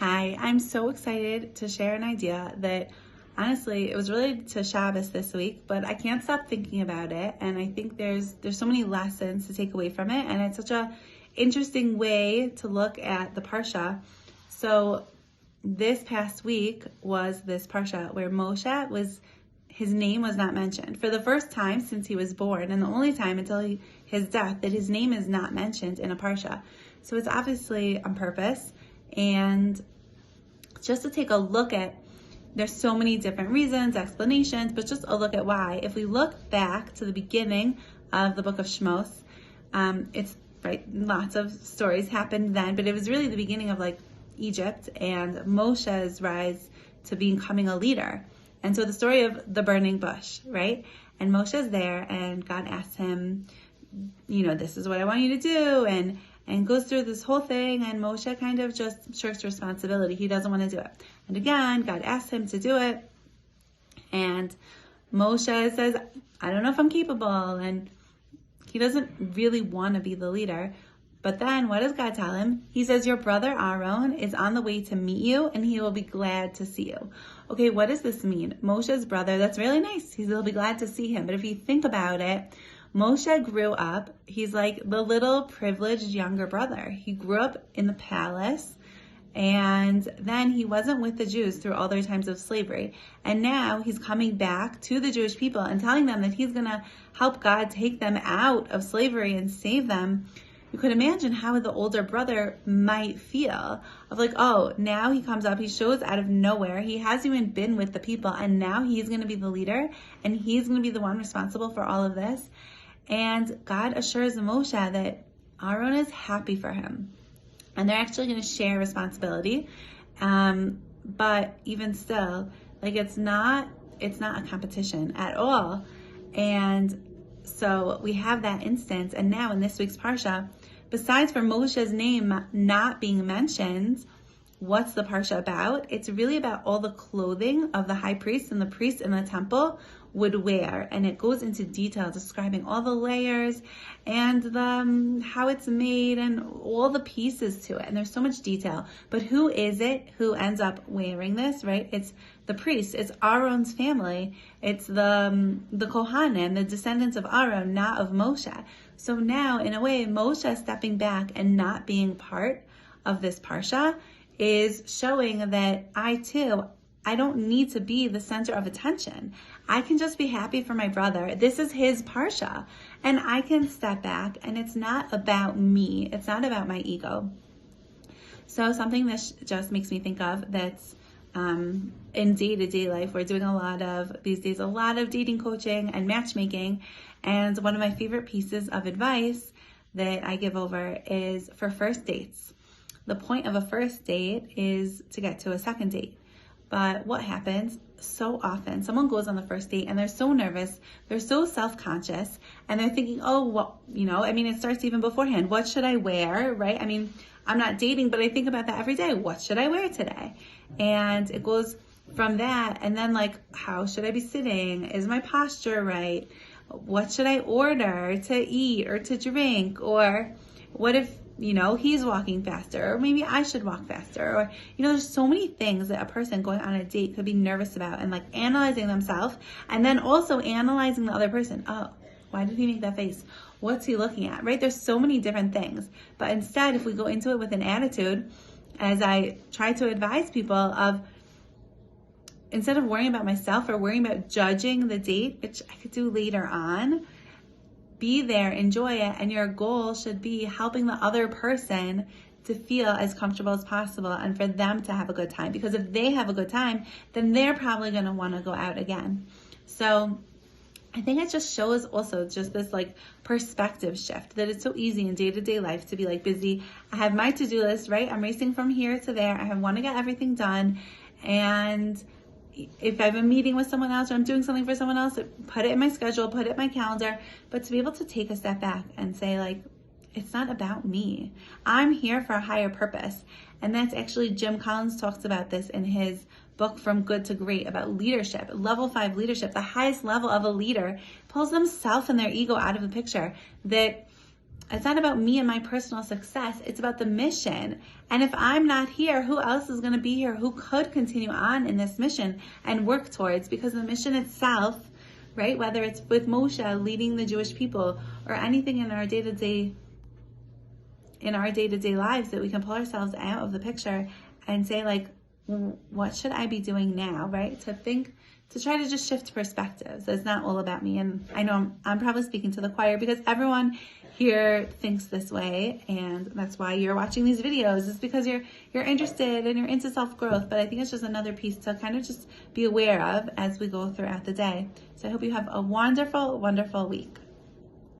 Hi, I'm so excited to share an idea that honestly, it was related to Shabbos this week, but I can't stop thinking about it. And I think there's so many lessons to take away from it. And it's such a interesting way to look at the Parsha. So this past week was this Parsha where his name was not mentioned. For the first time since he was born, and the only time until his death, that his name is not mentioned in a Parsha. So it's obviously on purpose. And just to take a look at, there's so many different reasons, explanations, but just a look at why. If we look back to the beginning of the book of Shmos, it's right, lots of stories happened then, but it was really the beginning of like Egypt and Moshe's rise to becoming a leader. And so the story of the burning bush, right? And Moshe's there and God asks him, this is what I want you to do. And goes through this whole thing, and Moshe kind of just shirks responsibility. He doesn't want to do it. And again, God asks him to do it. And Moshe says, I don't know if I'm capable. And he doesn't really want to be the leader. But then what does God tell him? He says, your brother Aaron is on the way to meet you, and he will be glad to see you. Okay, what does this mean? Moshe's brother, that's really nice. He'll be glad to see him. But if you think about it, Moshe grew up, he's like the little privileged younger brother. He grew up in the palace, and then he wasn't with the Jews through all their times of slavery. And now he's coming back to the Jewish people and telling them that he's going to help God take them out of slavery and save them. You could imagine how the older brother might feel of like, oh, now he comes up, he shows out of nowhere. He hasn't even been with the people, and now he's going to be the leader, and he's going to be the one responsible for all of this. And God assures Moshe that Aaron is happy for him. And they're actually going to share responsibility. But even still, like it's not a competition at all. And so we have that instance. And now in this week's Parsha, besides for Moshe's name not being mentioned, what's the Parsha about? It's really about all the clothing of the high priest and the priests in the temple would wear, and it goes into detail describing all the layers and how it's made and all the pieces to it. And there's so much detail. But who is it who ends up wearing this, right? It's the priest. It's Aaron's family. It's the Kohanim, the descendants of Aaron, not of Moshe. So now, in a way, Moshe stepping back and not being part of this Parsha is showing that I don't need to be the center of attention. I can just be happy for my brother. This is his Parsha. And I can step back, and it's not about me. It's not about my ego. So something that just makes me think of that's in day-to-day life, we're doing these days a lot of dating coaching and matchmaking. And one of my favorite pieces of advice that I give over is for first dates. The point of a first date is to get to a second date. But what happens so often, someone goes on the first date and they're so nervous, they're so self-conscious, and they're thinking, it starts even beforehand. What should I wear, right? I'm not dating, but I think about that every day. What should I wear today? And it goes from that, and then like, how should I be sitting? Is my posture right? What should I order to eat or to drink? Or what if he's walking faster, or maybe I should walk faster, or, there's so many things that a person going on a date could be nervous about, and like analyzing themselves, and then also analyzing the other person. Oh, why did he make that face? What's he looking at, right? There's so many different things. But instead, if we go into it with an attitude, as I try to advise people instead of worrying about myself or worrying about judging the date, which I could do later on, be there, enjoy it, and your goal should be helping the other person to feel as comfortable as possible and for them to have a good time. Because if they have a good time, then they're probably going to want to go out again. So I think it just shows also just this like perspective shift, that it's so easy in day-to-day life to be like busy. I have my to-do list, right? I'm racing from here to there. I want to get everything done. And if I have a meeting with someone else or I'm doing something for someone else, put it in my schedule, put it in my calendar. But to be able to take a step back and say like, it's not about me. I'm here for a higher purpose. And that's actually, Jim Collins talks about this in his book From Good to Great about leadership, level 5 leadership. The highest level of a leader pulls themselves and their ego out of the picture. That It's not about me and my personal success. It's about the mission. And if I'm not here, who else is going to be here who could continue on in this mission and work towards? Because the mission itself, right, whether it's with Moshe leading the Jewish people or anything in our day-to-day lives, that we can pull ourselves out of the picture and say, like, what should I be doing now, right? To try to just shift perspectives. It's not all about me. And I know I'm probably speaking to the choir because everyone here thinks this way, and that's why you're watching these videos, is because you're interested and you're into self-growth. But I think it's just another piece to kind of just be aware of as we go throughout the day. So I hope you have a wonderful, wonderful week.